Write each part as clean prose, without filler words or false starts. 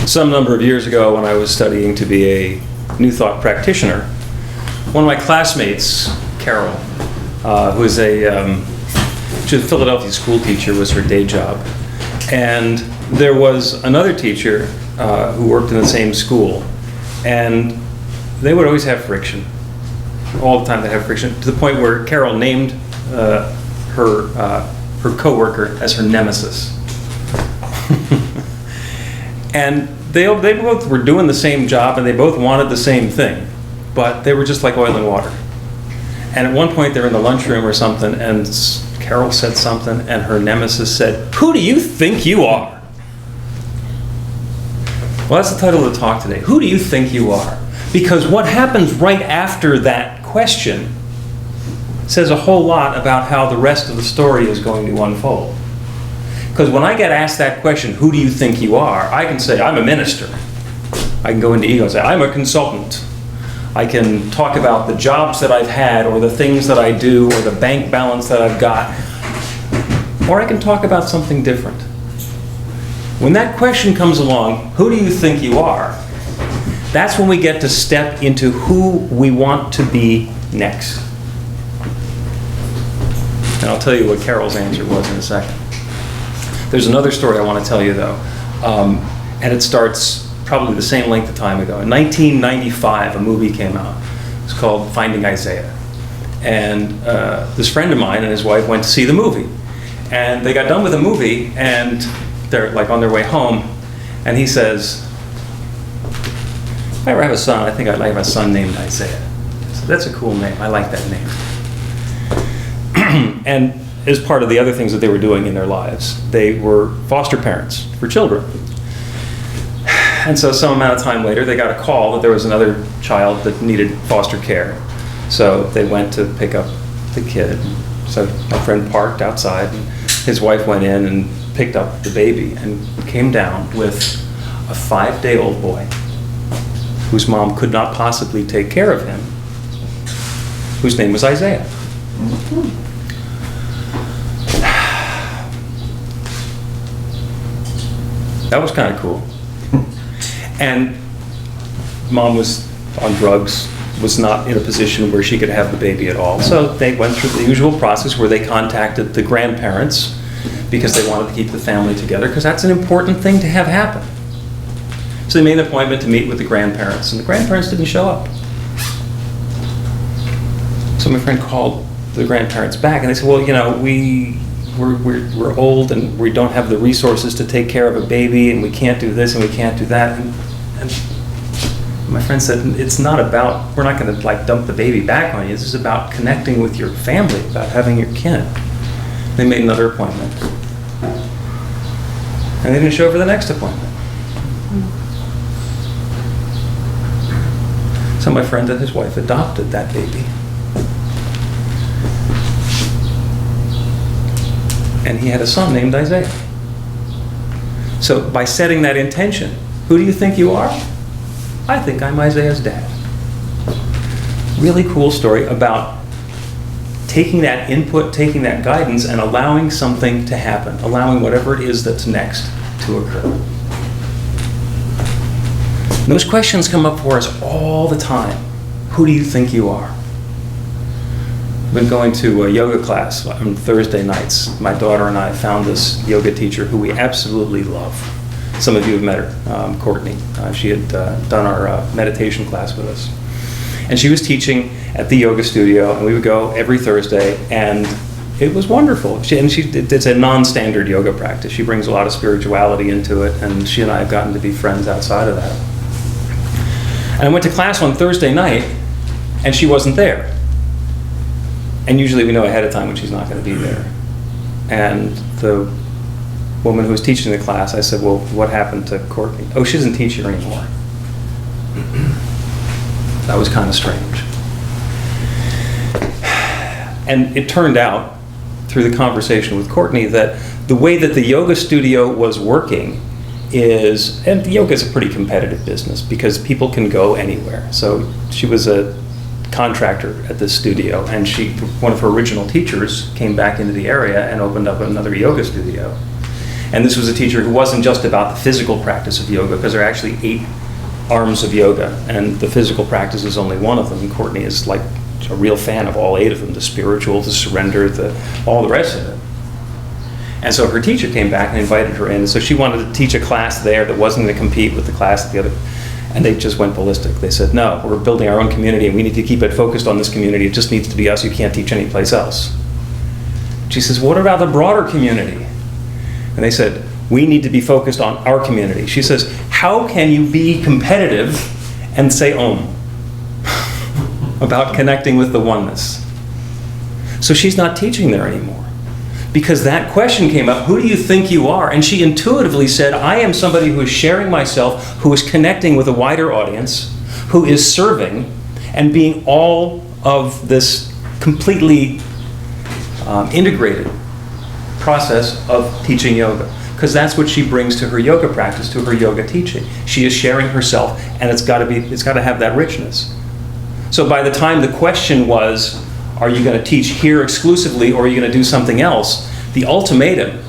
Some number of years ago, when I was studying to be a New Thought practitioner, one of my classmates, Carol, who is she was a Philadelphia school teacher, was her day job. And there was another teacher who worked in the same school, and they would always have friction. All the time they have friction, to the point where Carol named her coworker as her nemesis. And they both were doing the same job, and they both wanted the same thing, but they were just like oil and water. And at one point they were in the lunchroom or something, and Carol said something, and her nemesis said, "Who do you think you are?" Well, that's the title of the talk today. Who do you think you are? Because what happens right after that question says a whole lot about how the rest of the story is going to unfold. Because when I get asked that question, who do you think you are, I can say, I'm a minister. I can go into ego and say, I'm a consultant. I can talk about the jobs that I've had, or the things that I do, or the bank balance that I've got. Or I can talk about something different. When that question comes along, who do you think you are? That's when we get to step into who we want to be next. And I'll tell you what Carol's answer was in a second. There's another story I want to tell you, though. And it starts probably the same length of time ago. In 1995, a movie came out. It's called Finding Isaiah. And this friend of mine and his wife went to see the movie. And they got done with the movie, and they're like on their way home, and he says, if I ever have a son, I think I'd like to have a son named Isaiah. So that's a cool name. I like that name. And as part of the other things that they were doing in their lives, they were foster parents for children. And so some amount of time later, they got a call that there was another child that needed foster care. So they went to pick up the kid. So my friend parked outside, and his wife went in and picked up the baby and came down with a 5-day-old boy whose mom could not possibly take care of him, whose name was Isaiah. That was kind of cool. And mom was on drugs, was not in a position where she could have the baby at all. So they went through the usual process where they contacted the grandparents because they wanted to keep the family together, because that's an important thing to have happen. So they made an appointment to meet with the grandparents, and the grandparents didn't show up. So my friend called the grandparents back, and they said, well, you know, we're old, and we don't have the resources to take care of a baby, and we can't do this, and we can't do that. And my friend said, it's not about, we're not going to like dump the baby back on you. This is about connecting with your family, about having your kin. They made another appointment. And they didn't show up for the next appointment. So my friend and his wife adopted that baby. And he had a son named Isaiah. So by setting that intention, who do you think you are? I think I'm Isaiah's dad. Really cool story about taking that input, taking that guidance, and allowing something to happen, allowing whatever it is that's next to occur. And those questions come up for us all the time. Who do you think you are? I've been going to a yoga class on Thursday nights. My daughter and I found this yoga teacher who we absolutely love. Some of you have met her, Courtney. She had done our meditation class with us. And she was teaching at the yoga studio, and we would go every Thursday, and it was wonderful. It's a non-standard yoga practice. She brings a lot of spirituality into it, and she and I have gotten to be friends outside of that. And I went to class on Thursday night, and she wasn't there. And usually we know ahead of time when she's not going to be there. And the woman who was teaching the class, I said, well, what happened to Courtney? Oh, she doesn't teach here anymore. That was kind of strange. And it turned out, through the conversation with Courtney, that the way that the yoga studio was working is, and yoga is a pretty competitive business because people can go anywhere. So she was a contractor at this studio, and one of her original teachers came back into the area and opened up another yoga studio. And this was a teacher who wasn't just about the physical practice of yoga, because there are actually 8 arms of yoga, and the physical practice is only one of them. And Courtney is like a real fan of all 8 of them, the spiritual, the surrender, all the rest of it. And so her teacher came back and invited her in. And so she wanted to teach a class there that wasn't going to compete with the class at the other. And they just went ballistic. They said, no, we're building our own community and we need to keep it focused on this community. It just needs to be us. You can't teach anyplace else. She says, what about the broader community? And they said, we need to be focused on our community. She says, how can you be competitive and say Om about connecting with the oneness? So she's not teaching there anymore, because that question came up, who do you think you are? And she intuitively said, I am somebody who is sharing myself, who is connecting with a wider audience, who is serving and being all of this completely integrated process of teaching yoga. Because that's what she brings to her yoga practice, to her yoga teaching. She is sharing herself, and it's got to have that richness. So by the time the question was, are you going to teach here exclusively, or are you going to do something else? The ultimatum,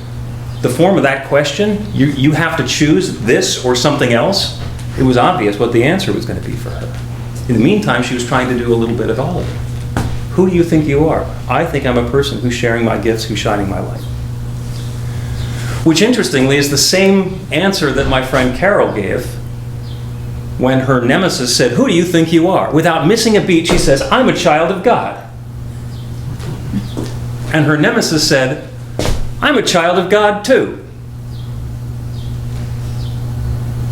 the form of that question, you have to choose this or something else. It was obvious what the answer was going to be for her. In the meantime, she was trying to do a little bit of all of it. Who do you think you are? I think I'm a person who's sharing my gifts, who's shining my light. Which, interestingly, is the same answer that my friend Carol gave when her nemesis said, who do you think you are? Without missing a beat, she says, I'm a child of God. And her nemesis said, I'm a child of God too.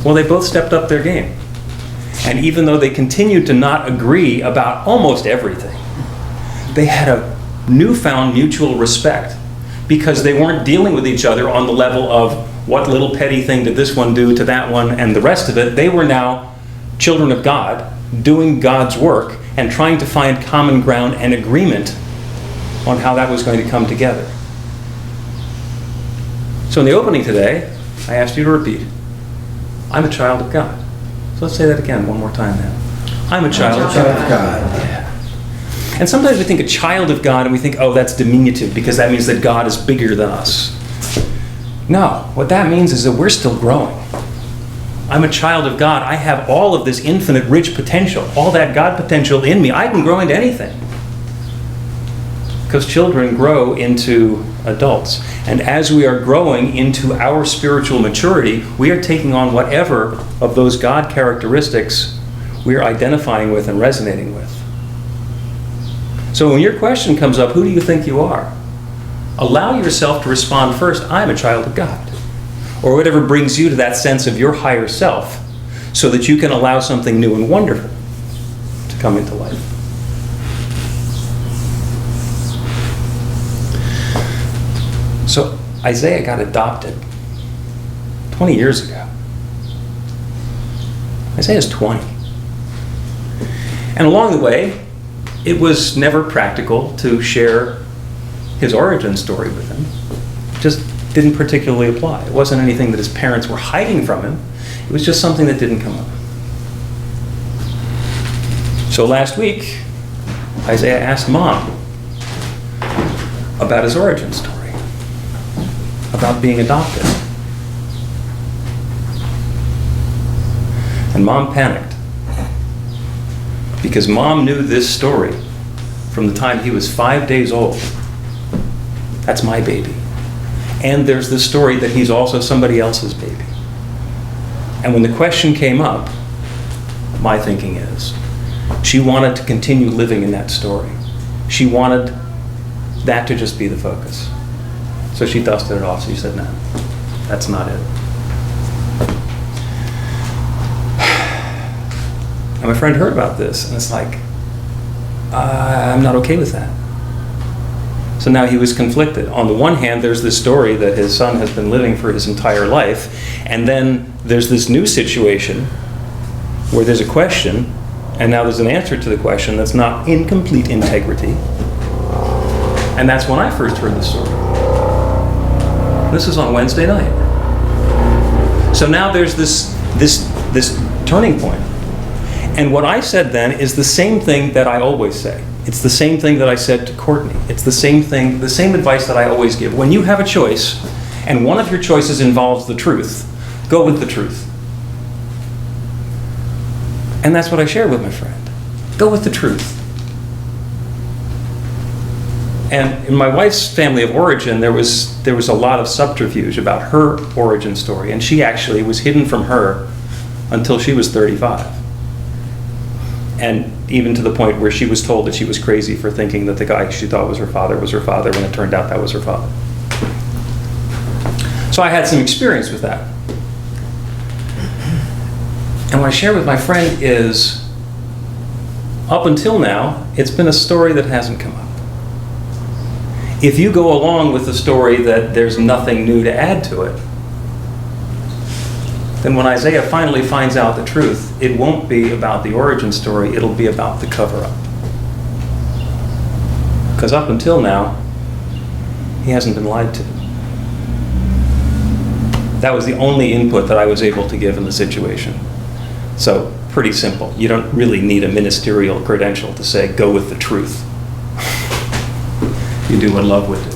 Well, they both stepped up their game. And even though they continued to not agree about almost everything, they had a newfound mutual respect, because they weren't dealing with each other on the level of what little petty thing did this one do to that one and the rest of it. They were now children of God, doing God's work and trying to find common ground and agreement on how that was going to come together. So in the opening today, I asked you to repeat, I'm a child of God. So let's say that again one more time now. I'm a child of God. Yeah. And sometimes we think a child of God and we think, oh, that's diminutive because that means that God is bigger than us. No, what that means is that we're still growing. I'm a child of God. I have all of this infinite rich potential, all that God potential in me. I can grow into anything. Because children grow into adults. And as we are growing into our spiritual maturity, we are taking on whatever of those God characteristics we are identifying with and resonating with. So when your question comes up, who do you think you are? Allow yourself to respond first, I'm a child of God. Or whatever brings you to that sense of your higher self, so that you can allow something new and wonderful to come into life. So Isaiah got adopted 20 years ago. Isaiah's 20. And along the way, it was never practical to share his origin story with him. It just didn't particularly apply. It wasn't anything that his parents were hiding from him. It was just something that didn't come up. So last week, Isaiah asked Mom about his origin story, about being adopted. And Mom panicked, because Mom knew this story from the time he was 5 days old. That's my baby. And there's this story that he's also somebody else's baby. And when the question came up, my thinking is, she wanted to continue living in that story. She wanted that to just be the focus. So she dusted it off. She said, no, that's not it. And my friend heard about this, and it's like, I'm not okay with that. So now he was conflicted. On the one hand, there's this story that his son has been living for his entire life, and then there's this new situation where there's a question, and now there's an answer to the question that's not in complete integrity. And that's when I first heard the story. This is on Wednesday night. So now there's this turning point. And what I said then is the same thing that I always say. It's the same thing that I said to Courtney. It's the same thing, the same advice that I always give. When you have a choice and one of your choices involves the truth, go with the truth. And that's what I shared with my friend. Go with the truth. And in my wife's family of origin, there was a lot of subterfuge about her origin story, and she actually was hidden from her until she was 35. And even to the point where she was told that she was crazy for thinking that the guy she thought was her father when it turned out that was her father. So I had some experience with that. And what I share with my friend is, up until now, it's been a story that hasn't come up. If you go along with the story that there's nothing new to add to it, then when Isaiah finally finds out the truth, it won't be about the origin story, it'll be about the cover-up. Because up until now, he hasn't been lied to. That was the only input that I was able to give in the situation. So, pretty simple. You don't really need a ministerial credential to say, go with the truth. You do what love would do.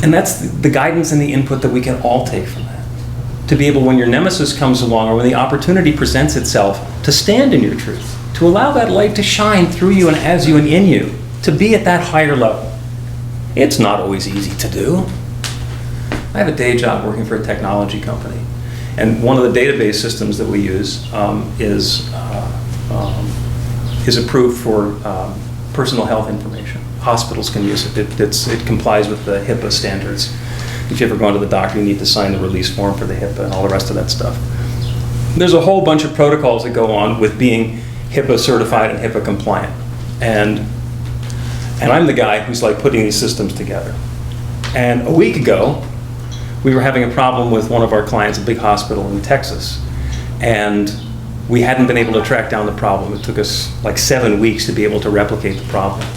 And that's the guidance and the input that we can all take from that. To be able, when your nemesis comes along or when the opportunity presents itself, to stand in your truth, to allow that light to shine through you and as you and in you, to be at that higher level. It's not always easy to do. I have a day job working for a technology company, and one of the database systems that we use is approved for personal health information. Hospitals can use it. It complies with the HIPAA standards. If you ever go into the doctor, you need to sign the release form for the HIPAA and all the rest of that stuff. There's a whole bunch of protocols that go on with being HIPAA certified and HIPAA compliant. And I'm the guy who's like putting these systems together. And a week ago, we were having a problem with one of our clients, a big hospital in Texas. And we hadn't been able to track down the problem. It took us like 7 weeks to be able to replicate the problem.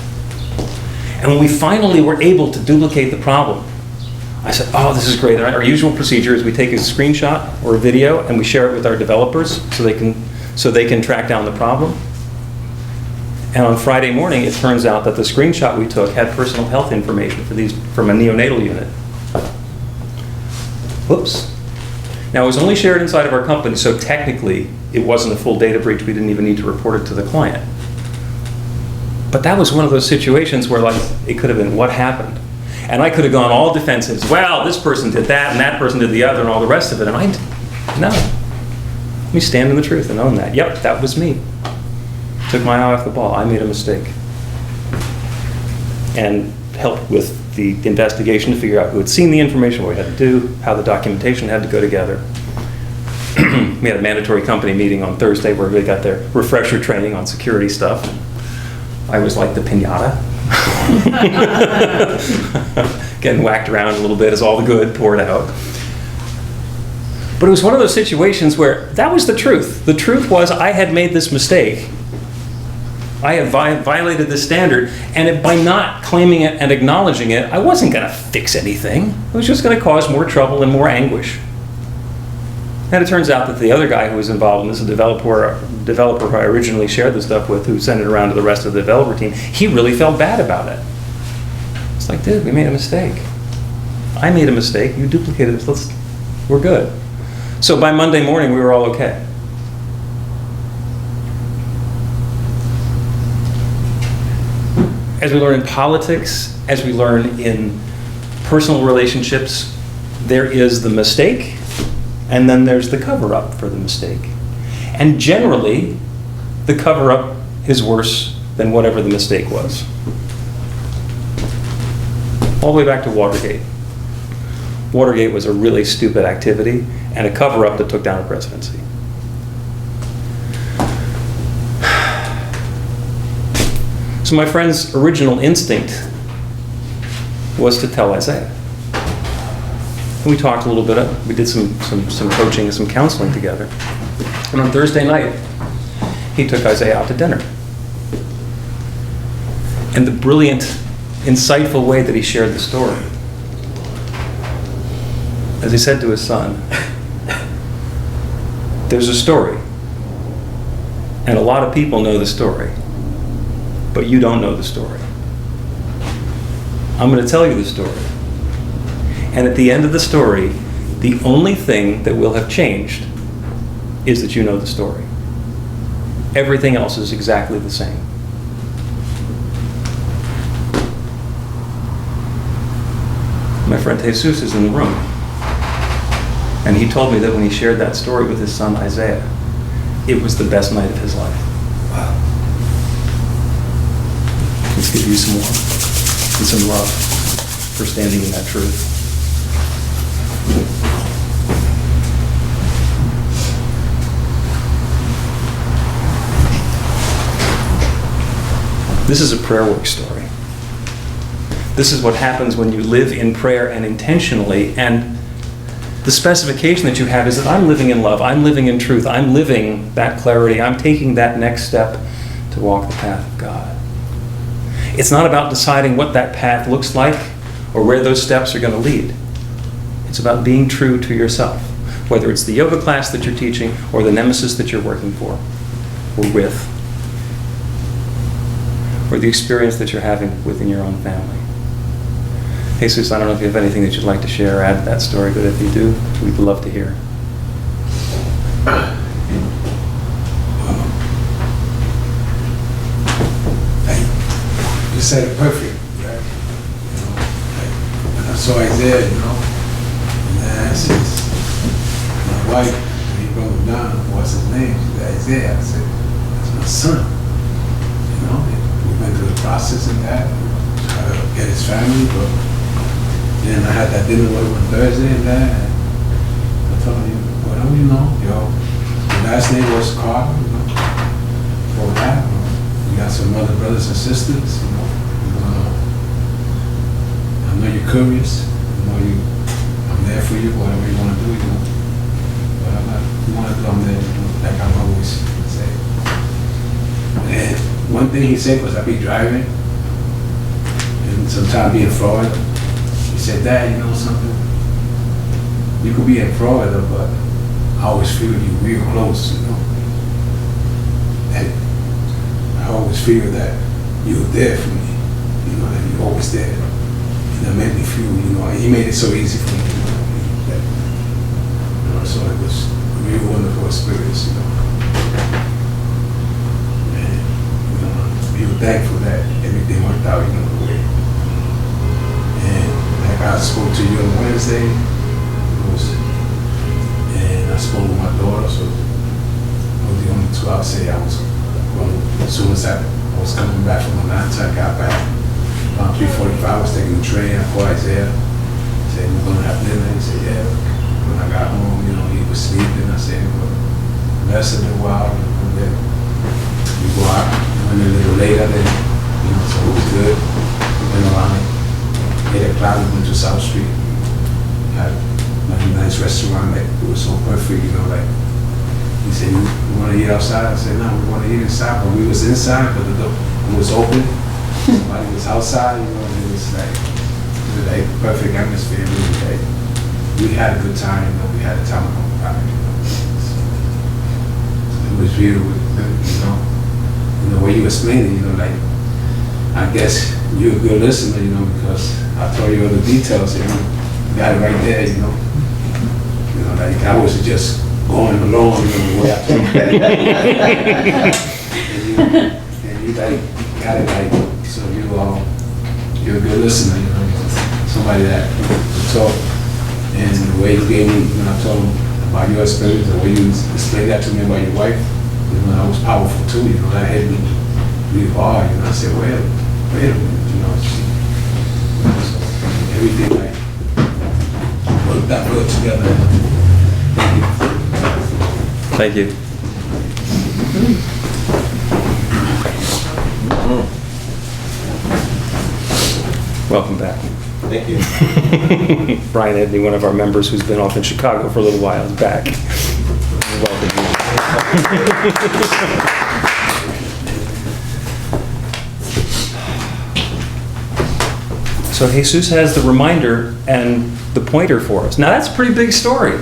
And when we finally were able to duplicate the problem, I said, oh, this is great. Our usual procedure is we take a screenshot or a video and we share it with our developers so they can track down the problem. And on Friday morning, it turns out that the screenshot we took had personal health information from a neonatal unit. Whoops. Now, it was only shared inside of our company, so technically it wasn't a full data breach. We didn't even need to report it to the client. But that was one of those situations where, like, it could have been, what happened? And I could have gone all defenses. Well, this person did that, and that person did the other, and all the rest of it. And no. Let me stand in the truth and own that. Yep, that was me. Took my eye off the ball. I made a mistake. And helped with the investigation to figure out who had seen the information, what we had to do, how the documentation had to go together. We had a mandatory company meeting on Thursday where they got their refresher training on security stuff. I was like the piñata. Getting whacked around a little bit as all the good poured out. But it was one of those situations where that was the truth. The truth was I had made this mistake. I had violated the standard, and by not claiming it and acknowledging it, I wasn't going to fix anything. It was just going to cause more trouble and more anguish. And it turns out that the other guy who was involved in this, a developer who I originally shared this stuff with, who sent it around to the rest of the developer team, he really felt bad about it. It's like, dude, we made a mistake. I made a mistake. You duplicated it. We're good. So by Monday morning, we were all okay. As we learn in politics, as we learn in personal relationships, there is the mistake, and then there's the cover-up for the mistake. And generally, the cover-up is worse than whatever the mistake was. All the way back to Watergate. Watergate was a really stupid activity, and a cover-up that took down a presidency. So my friend's original instinct was to tell Isaiah. And we talked a little bit. We did some coaching and some counseling together. And on Thursday night, he took Isaiah out to dinner. And the brilliant, insightful way that he shared the story, as he said to his son, there's a story. And a lot of people know the story. But you don't know the story. I'm going to tell you the story. And at the end of the story, the only thing that will have changed is that you know the story. Everything else is exactly the same. My friend Jesus is in the room. And he told me that when he shared that story with his son Isaiah, it was the best night of his life. Wow. Let's give you some more and some love for standing in that truth. This is a prayer work story. This is what happens when you live in prayer and intentionally, and the specification that you have is that I'm living in love, I'm living in truth, I'm living that clarity, I'm taking that next step to walk the path of God. It's not about deciding what that path looks like or where those steps are going to lead. It's about being true to yourself, whether it's the yoga class that you're teaching or the nemesis that you're working for or with, or the experience that you're having within your own family. Jesus, I don't know if you have anything that you'd like to share or add to that story, but if you do, we'd love to hear. You said it perfect, right? You know, like, when I saw Isaiah, you know, and then I said, my wife, when he broke him down, what's his name? She said, Isaiah. I said, that's my son. You know, we went through the process of that, try to get his family, but then I had that dinner with him on Thursday and that, and I told him, whatever you know, your last name was Carter, you know, for that. You got some other brothers and sisters, you know. I know you're curious. I know I'm there for you, whatever you want to do, you know. Whatever you want to do, I'm there, you know, like I'm always say. And one thing he said was I'd be driving, and sometimes be in Florida. He said, Dad, you know something? You could be in Florida, but I always feel you real close, you know. And I always feel that you were there for me, you know, and you're always there. And that made me feel, you know, he made it so easy for me, you know, that, you know, so it was a real wonderful experience, you know. And, you know, we were thankful that everything worked out, you know, the way. And like I spoke to you on Wednesday, and I spoke with my daughter, so I was the only two I'd say I was. Well, as soon as I was coming back from Atlanta, I got back around 3:45. I was taking the train. I called Isaiah. I said, "We're gonna have dinner." He said, "Yeah." When I got home, you know, he was sleeping. I said, "Well, rest a little while." And then we go out. Went a little later. Then, you know, so it was good. We went around 8 o'clock. We went to South Street. Had a nice restaurant. Like it was so perfect, you know, like. He said, "You want to eat outside?" I said, "No, we want to eat inside." But we was inside, but the door was open. Somebody was outside, you know, and it was like perfect atmosphere. We had a good time, you know. We had a time of our life, you know. So it was beautiful, you know. And the way you explained it, you know, like I guess you're a good listener, you know, because I told you all the details, you know. You got it right there, you know. You know, like I was just going along, you know, the way I told you. and you like got it like, so you're a good listener, you know, somebody that could talk. And the way you gave me, when I told him about your experience, the way you explained that to me about your wife, you know, that was powerful too, you know, that hit me really hard, you know. I said, wait a minute, you know, so everything like worked out good together. Thank you. Welcome back. Thank you. Brian Edney, one of our members who's been off in Chicago for a little while, is back. Welcome. So Jesus has the reminder and the pointer for us. Now that's a pretty big story.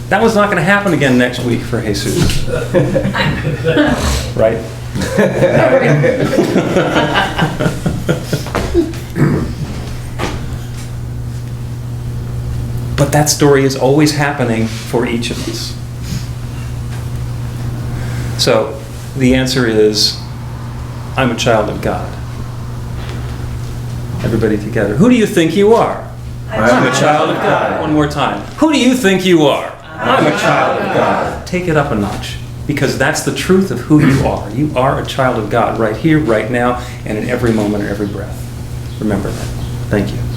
That was not going to happen again next week for Jesus. Right? But that story is always happening for each of us. So the answer is, I'm a child of God. Everybody together. Who do you think you are? I'm a child of God. One more time. Who do you think you are? I'm a child of God. Take it up a notch, because that's the truth of who you are. You are a child of God right here, right now, and in every moment, every breath. Remember that. Thank you.